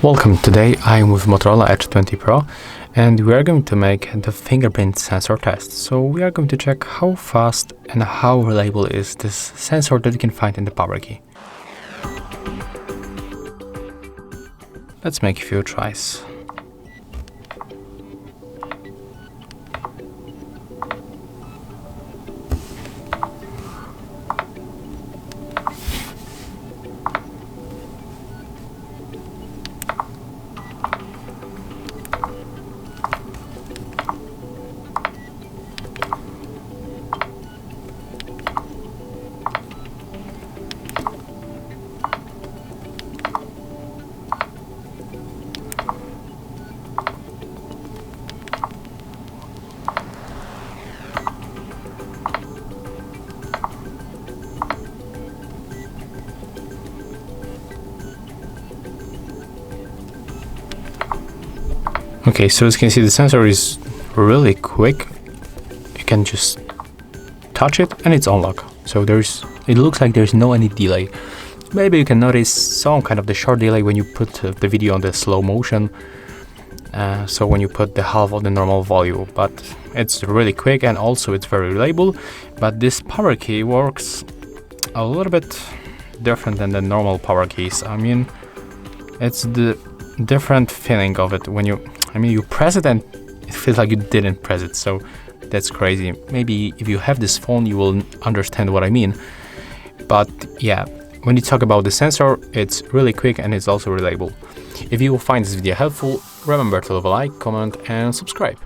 Welcome. Today I am with Motorola Edge 20 Pro and we are going to make the fingerprint sensor test. So we are going to check how fast and how reliable is this sensor that you can find in the power key. Let's make a few tries. Okay, so as you can see, the sensor is really quick. You can just touch it and it's unlocked. So it looks like there's no any delay. Maybe you can notice some kind of the short delay when you put the video on the slow motion. So when you put the half of the normal volume, but it's really quick and also it's very reliable. But this power key works a little bit different than the normal power keys. I mean, it's the different feeling of it when you press it and it feels like you didn't press it. So that's crazy. Maybe if you have this phone, you will understand what I mean. But yeah, when you talk about the sensor, it's really quick and it's also reliable. If you find this video helpful, remember to leave a like, comment and subscribe.